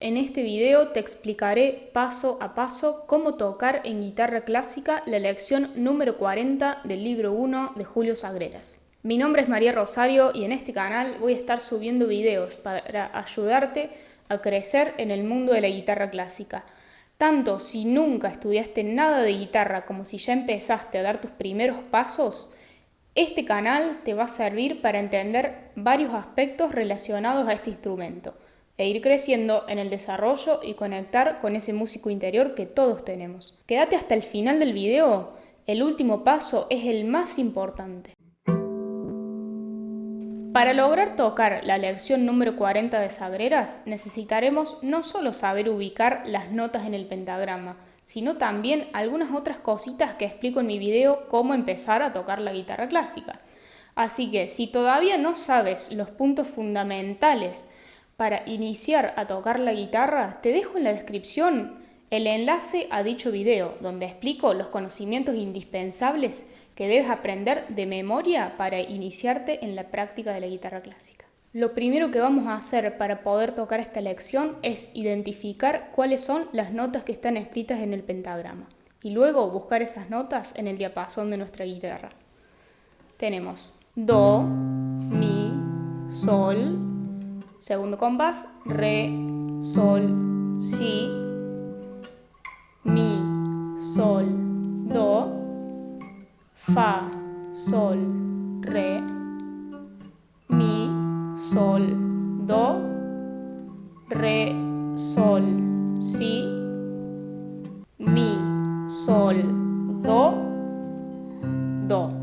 En este video te explicaré paso a paso cómo tocar en guitarra clásica la lección número 40 del libro 1 de Julio Sagreras. Mi nombre es María Rosario y en este canal voy a estar subiendo videos para ayudarte a crecer en el mundo de la guitarra clásica. Tanto si nunca estudiaste nada de guitarra como si ya empezaste a dar tus primeros pasos, este canal te va a servir para entender varios aspectos relacionados a este instrumento e ir creciendo en el desarrollo y conectar con ese músico interior que todos tenemos. Quédate hasta el final del video, el último paso es el más importante. Para lograr tocar la lección número 40 de Sagreras, necesitaremos no solo saber ubicar las notas en el pentagrama, sino también algunas otras cositas que explico en mi video cómo empezar a tocar la guitarra clásica. Así que si todavía no sabes los puntos fundamentales para iniciar a tocar la guitarra, te dejo en la descripción el enlace a dicho video, donde explico los conocimientos indispensables que debes aprender de memoria para iniciarte en la práctica de la guitarra clásica. Lo primero que vamos a hacer para poder tocar esta lección es identificar cuáles son las notas que están escritas en el pentagrama y luego buscar esas notas en el diapasón de nuestra guitarra. Tenemos Do, Mi, Sol, segundo compás, Re, Sol, Si, Mi, Sol, Do, Fa, Sol, Re, Mi, Sol, Do, Re, Sol, Si, Mi, Sol, Do, Do.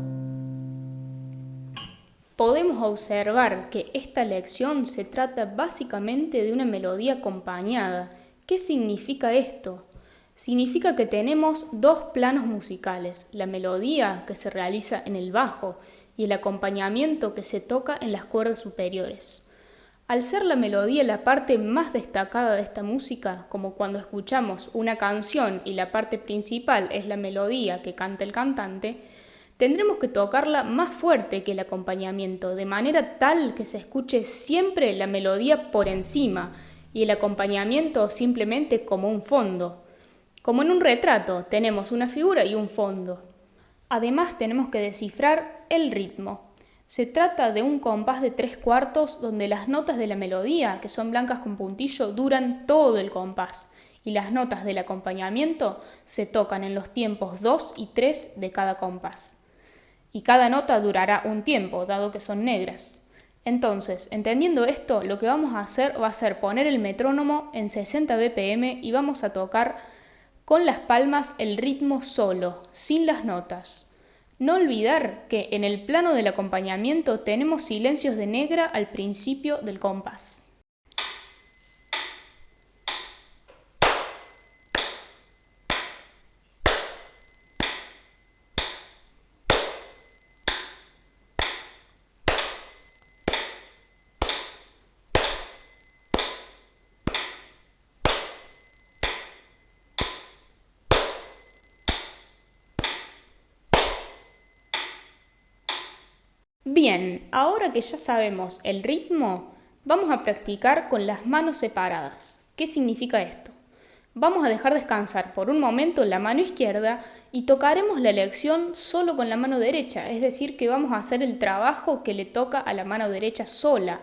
Podemos observar que esta lección se trata básicamente de una melodía acompañada. ¿Qué significa esto? Significa que tenemos dos planos musicales, la melodía que se realiza en el bajo y el acompañamiento que se toca en las cuerdas superiores. Al ser la melodía la parte más destacada de esta música, como cuando escuchamos una canción y la parte principal es la melodía que canta el cantante, tendremos que tocarla más fuerte que el acompañamiento, de manera tal que se escuche siempre la melodía por encima y el acompañamiento simplemente como un fondo. Como en un retrato, tenemos una figura y un fondo. Además, tenemos que descifrar el ritmo. Se trata de un compás de 3/4 donde las notas de la melodía, que son blancas con puntillo, duran todo el compás y las notas del acompañamiento se tocan en los tiempos 2 y 3 de cada compás. Y cada nota durará un tiempo, dado que son negras. Entonces, entendiendo esto, lo que vamos a hacer va a ser poner el metrónomo en 60 BPM y vamos a tocar con las palmas el ritmo solo, sin las notas. No olvidar que en el plano del acompañamiento tenemos silencios de negra al principio del compás. Bien, ahora que ya sabemos el ritmo, vamos a practicar con las manos separadas. ¿Qué significa esto? Vamos a dejar descansar por un momento la mano izquierda y tocaremos la lección solo con la mano derecha, es decir, que vamos a hacer el trabajo que le toca a la mano derecha sola,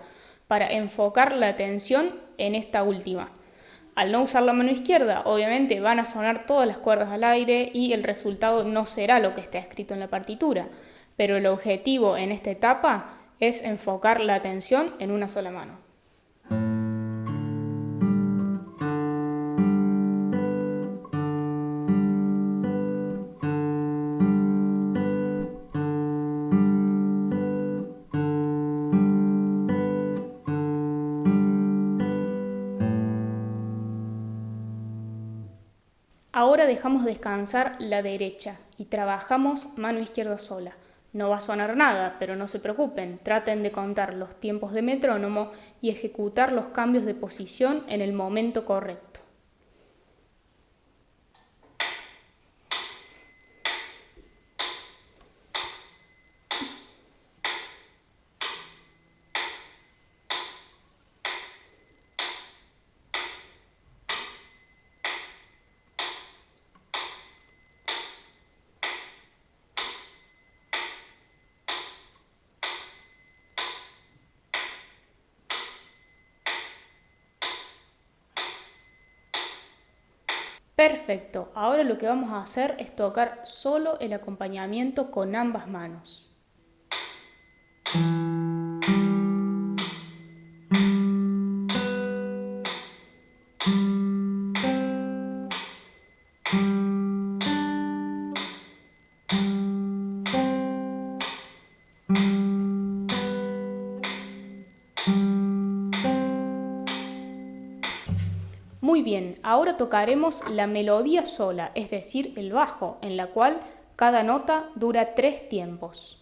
para enfocar la atención en esta última. Al no usar la mano izquierda, obviamente van a sonar todas las cuerdas al aire y el resultado no será lo que está escrito en la partitura, pero el objetivo en esta etapa es enfocar la atención en una sola mano. Ahora dejamos descansar la derecha y trabajamos mano izquierda sola. No va a sonar nada, pero no se preocupen, traten de contar los tiempos de metrónomo y ejecutar los cambios de posición en el momento correcto. Perfecto, ahora lo que vamos a hacer es tocar solo el acompañamiento con ambas manos. Muy bien, ahora tocaremos la melodía sola, es decir, el bajo, en la cual cada nota dura 3 tiempos.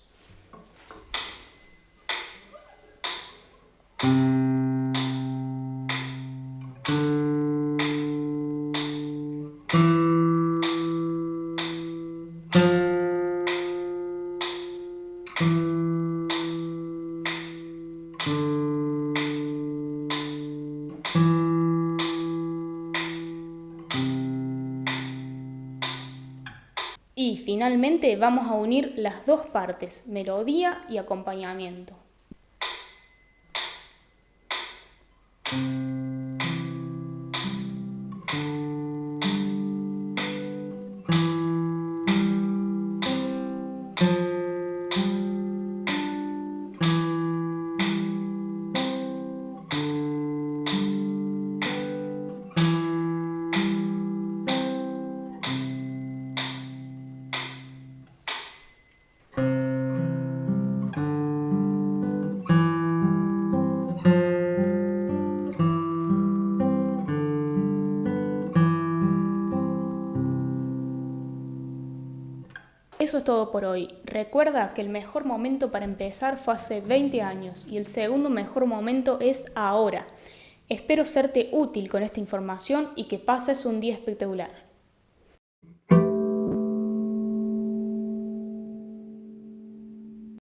Y finalmente vamos a unir las dos partes, melodía y acompañamiento. Eso es todo por hoy. Recuerda que el mejor momento para empezar fue hace 20 años y el segundo mejor momento es ahora. Espero serte útil con esta información y que pases un día espectacular.